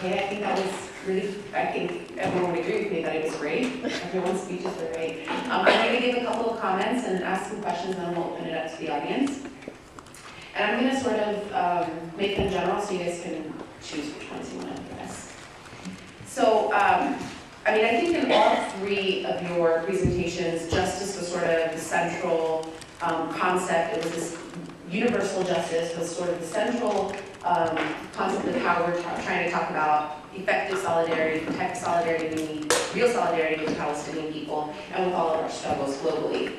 Okay, I think that was really, I think everyone would agree with me that it was great. Everyone's speeches were great. I'm going to give a couple of comments and ask some questions, and then we'll open it up to the audience. And I'm going to sort of make them general so you guys can choose which ones you want to address. So, I think in all three of your presentations, justice was sort of the central concept. It was this universal justice was sort of the central concept of how we're trying to talk about effective solidarity, the type of solidarity we need, real solidarity with the Palestinian people, and with all of our struggles globally.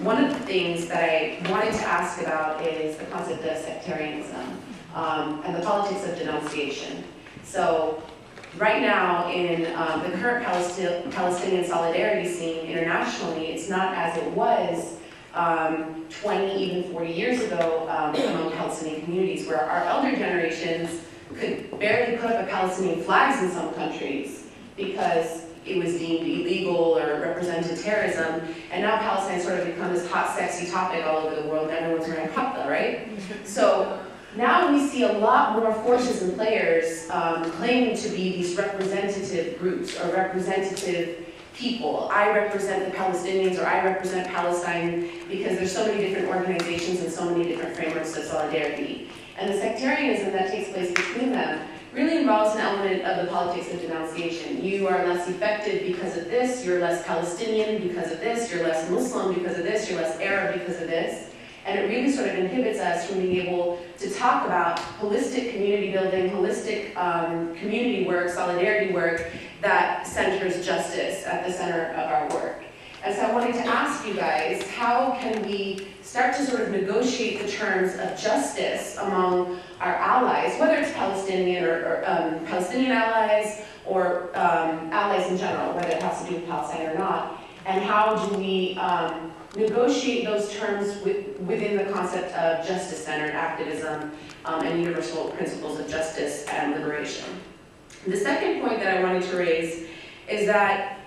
One of the things that I wanted to ask about is the concept of sectarianism and the politics of denunciation. So right now in the current Palestinian solidarity scene internationally, it's not as it was 20, even 40 years ago among Palestinian communities, where our elder generations could barely put up Palestinian flags in some countries because it was deemed illegal or represented terrorism, and now Palestine sort of become this hot, sexy topic all over the world, and everyone's wearing kafta, right? So now we see a lot more forces and players claiming to be these representative groups or representative people. I represent the Palestinians, or I represent Palestine, because there's so many different organizations and so many different frameworks of solidarity. And the sectarianism that takes place between them really involves an element of the politics of denunciation. You are less effective because of this, you're less Palestinian because of this, you're less Muslim because of this, you're less Arab because of this. And it really sort of inhibits us from being able to talk about holistic community building, holistic community work, solidarity work that centers justice at the center of our work. And so I wanted to ask you guys, how can we start to sort of negotiate the terms of justice among our allies, whether it's Palestinian or Palestinian allies or allies in general, whether it has to do with Palestine or not, and how do we negotiate those terms within the concept of justice-centered activism and universal principles of justice and liberation. The second point that I wanted to raise is that,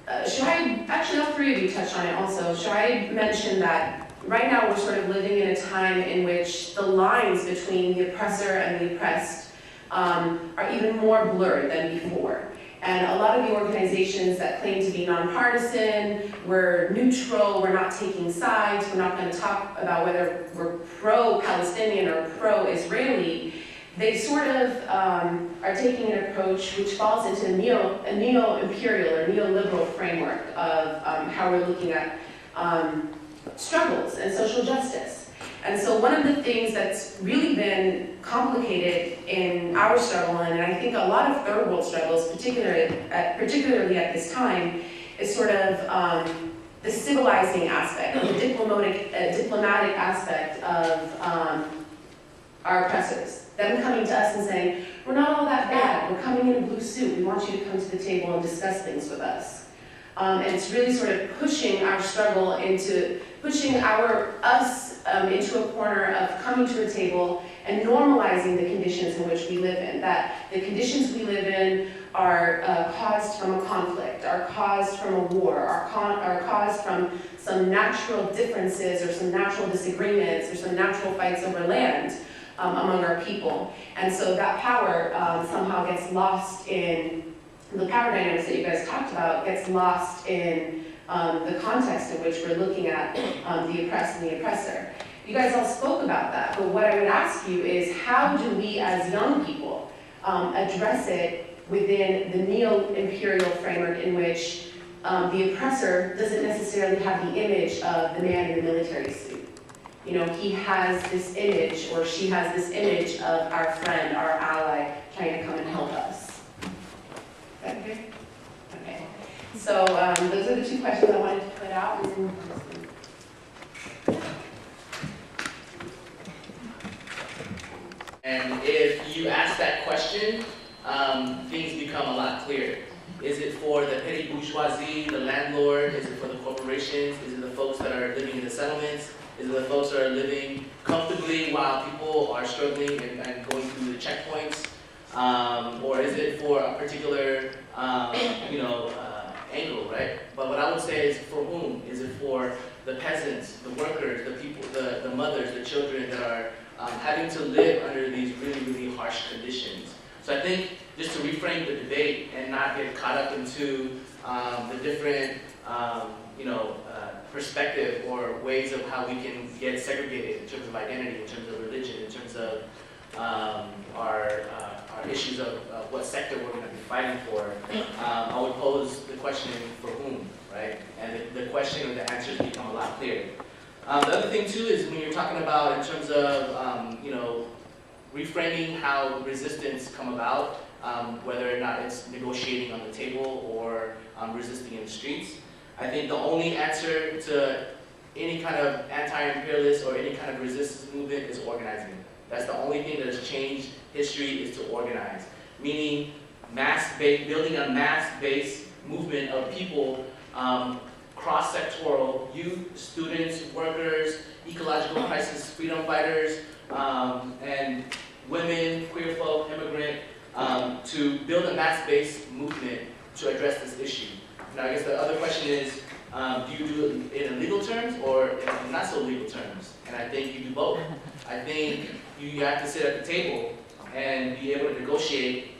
actually all three of you touched on it also, should I mention that right now we're sort of living in a time in which the lines between the oppressor and the oppressed are even more blurred than before. And a lot of the organizations that claim to be nonpartisan, we're neutral, we're not taking sides, we're not going to talk about whether we're pro-Palestinian or pro-Israeli, they sort of are taking an approach which falls into a neo-imperial or neoliberal framework of how we're looking at struggles and social justice. And so one of the things that's really been complicated in our struggle, and I think a lot of third world struggles, particularly at this time, is sort of the civilizing aspect, the diplomatic aspect of our oppressors. Them coming to us and saying, we're not all that bad, we're coming in a blue suit, we want you to come to the table and discuss things with us. And it's really sort of pushing our struggle into, pushing us into a corner of coming to a table and normalizing the conditions in which we live in. That the conditions we live in are caused from a conflict, are caused from a war, are caused from some natural differences or some natural disagreements or some natural fights over land among our people. And so that power somehow gets lost in the power dynamics that you guys talked about, gets lost in the context in which we're looking at the oppressed and the oppressor. You guys all spoke about that, but what I would ask you is, how do we as young people address it within the neo-imperial framework in which the oppressor doesn't necessarily have the image of the man in the military suit? You know, he has this image, or she has this image of our friend, our ally, trying to come and help us. Is that good? Okay. So those are the two questions I wanted to put out. And if you ask that question, things become a lot clearer. Is it for the petty bourgeoisie, the landlord? Is it for the corporations? Is it the folks that are living in the settlements? Is it the folks that are living comfortably while people are struggling and going through the checkpoints? Or is it for a particular, angle, right? But what I would say is, for whom? Is it for the peasants, the workers, the people, the mothers, the children that are having to live under these really, really harsh conditions? So I think just to reframe the debate and not get caught up into the different perspective or ways of how we can get segregated in terms of identity, in terms of religion, in terms of our issues of what sector we're going to be fighting for, I would pose the question for whom, right? And the question or the answers become a lot clearer. The other thing too is when you're talking about in terms of reframing how resistance come about, whether or not it's negotiating on the table or resisting in the streets. I think the only answer to any kind of anti-imperialist or any kind of resistance movement is organizing. That's the only thing that has changed history, is to organize. Meaning building a mass-based movement of people, cross-sectoral, youth, students, workers, ecological crisis, freedom fighters, and women, queer folk, immigrant, to build a mass-based movement to address this issue. Now, I guess the other question is, do you do it in legal terms or in not so legal terms? And I think you do both. I think you have to sit at the table and be able to negotiate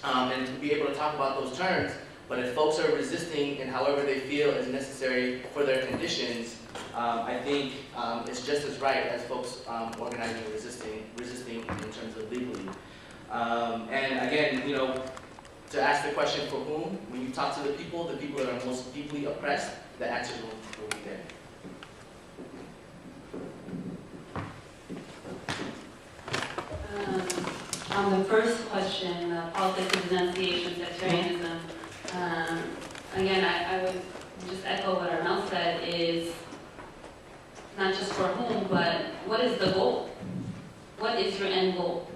and be able to talk about those terms. But if folks are resisting in however they feel is necessary for their conditions, I think it's just as right as folks organizing and resisting in terms of legally. And again, to ask the question for whom, when you talk to the people that are most deeply oppressed, the answer will be there. On the first question, politics of denunciation, sectarianism, again, I would just echo what Armel said, is not just for whom, but what is the goal? What is your end goal?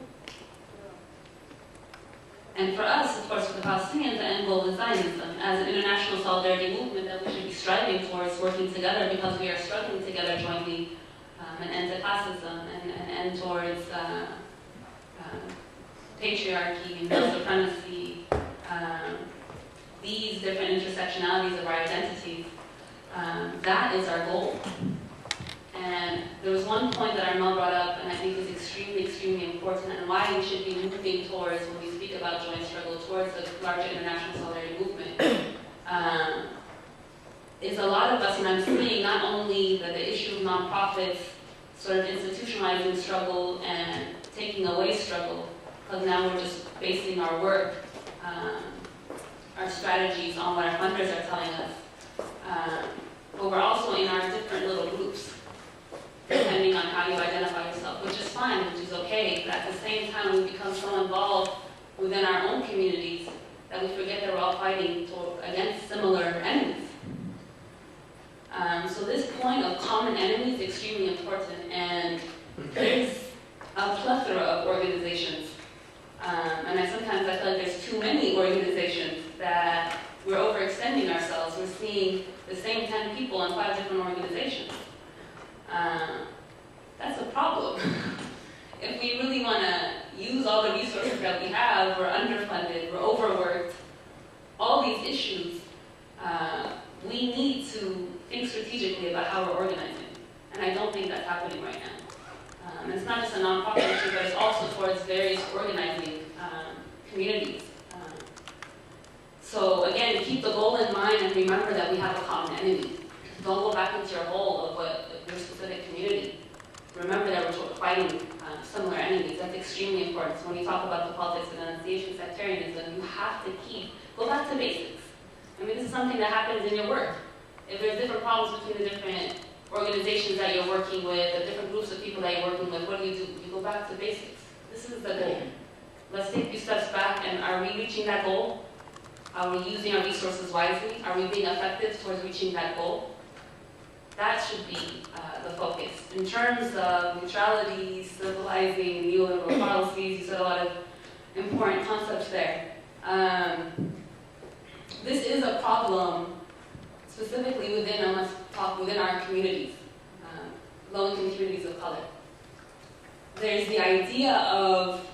And for us, of course, for the Palestinians, the end goal is Zionism. As an international solidarity movement that we should be striving towards, working together because we are struggling together jointly, an end to classism, and an end towards patriarchy and male supremacy, these different intersectionalities of our identities, that is our goal. And there was one point that Armel brought up, and I think is extremely, extremely important, and why we should be moving towards, when we speak about joint struggle, towards the larger international solidarity movement, is a lot of us, and I'm seeing not only that the issue of nonprofits sort of institutionalizing struggle and taking away struggle, because now we're just basing our work, our strategies on what our funders are telling us, but we're also in our different little groups, depending on how you identify yourself, which is fine, which is okay, but at the same time we become so involved within our own communities that we forget that we're all fighting against similar enemies. So this point of common enemy is extremely important, and there's a plethora of organizations, and sometimes I feel like there's too many organizations that we're overextending ourselves. We're seeing the same 10 people in 5 different organizations. That's a problem. If we really want to use all the resources that we have, we're underfunded, we're overworked, all these issues, we need to think strategically about how we're organizing. And I don't think that's happening right now. It's not just a nonprofit issue, but it's also towards various organizing communities. So again, keep the goal in mind and remember that we have a common enemy. Don't go back into your hole of your specific community. Remember that we're fighting similar enemies. That's extremely important. So when you talk about the politics of denunciation, sectarianism, you have to go back to basics. I mean, this is something that happens in your work. If there's different problems between the different organizations that you're working with, the different groups of people that you're working with, what do? You go back to basics. This is the goal. Let's take a few steps back, and are we reaching that goal? Are we using our resources wisely? Are we being effective towards reaching that goal? That should be the focus. In terms of neutrality, civilizing, neoliberal policies, you said a lot of important concepts there. This is a problem specifically within our communities, low-income communities of color. There's the idea of,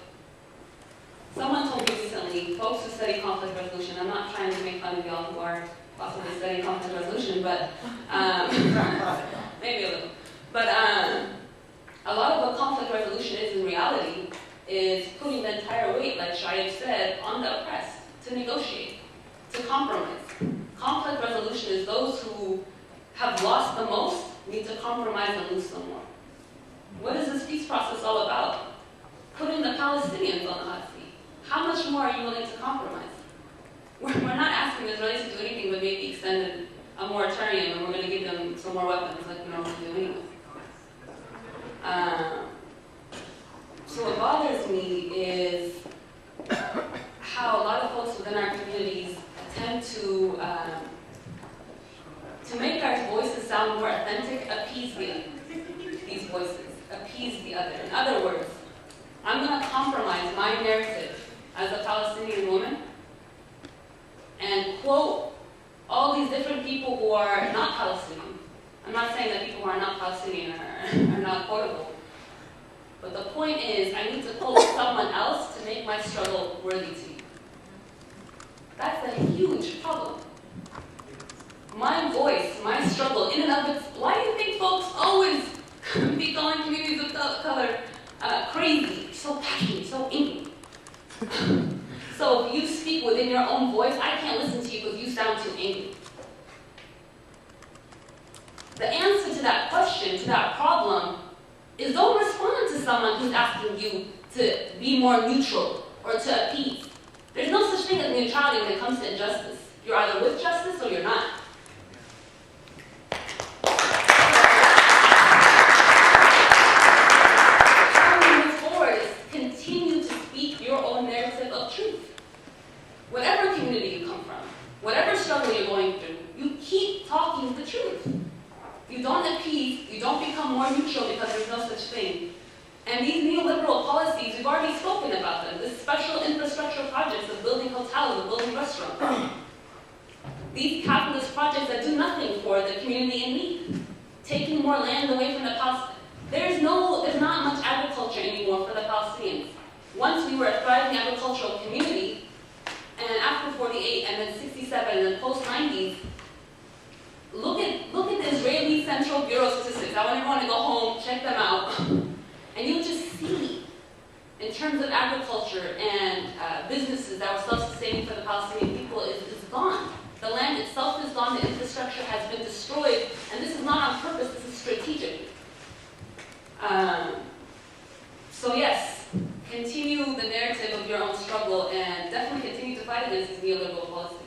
someone told me recently, folks who study conflict resolution, I'm not trying to make fun of y'all who are possibly studying conflict resolution, but maybe a little. But a lot of what conflict resolution is in reality is putting the entire weight, like Shaib said, on the oppressed, to negotiate, to compromise. Conflict resolution is those who have lost the most need to compromise and lose some more. What is this peace process all about? Putting the Palestinians on the hot seat. How much more are you willing to compromise? We're not asking the Israelis to do anything but maybe extend a moratorium and we're going to give them some more weapons like we normally do anyway. So what bothers me is how a lot of folks within our communities attempt to make our voices sound more authentic, appease these voices, appease the other. In other words, I'm going to compromise my narrative as a Palestinian woman and quote all these different people who are not Palestinian. I'm not saying that people who are not Palestinian are not quotable. But the point is, I need to quote someone else to make my struggle worthy to you. That's a huge problem. My voice, my struggle, in and of itself. Why do you think folks always be calling communities of color crazy, so passionate, so angry? So if you speak within your own voice, I can't listen to you because you sound too angry. The answer to that question, to that problem, is don't respond to someone who's asking you to be more neutral or to appease. There's no such thing as neutrality when it comes to injustice. You're either with justice or you're not. How we move forward is continue to speak your own narrative of truth. Whatever community you come from, whatever struggle you're going through, you keep talking the truth. You don't appease, you don't become more neutral because there's no such thing. And these neoliberal policies, we've already spoken about them. This special infrastructure projects of building hotels, of building restaurants. These capitalist projects that do nothing for the community in need. Taking more land away from the Palestinians. There's not much agriculture anymore for the Palestinians. Once we were a thriving agricultural community, and after 48, and then 67, and then post-90s, look at the Israeli Central Bureau statistics. I want everyone to go home, check them out. And you'll just see, in terms of agriculture and businesses that were self-sustaining for the Palestinian people, is gone. The land itself is gone, the infrastructure has been destroyed, and this is not on purpose, this is strategic. So yes, continue the narrative of your own struggle and definitely continue to fight against these neoliberal policies.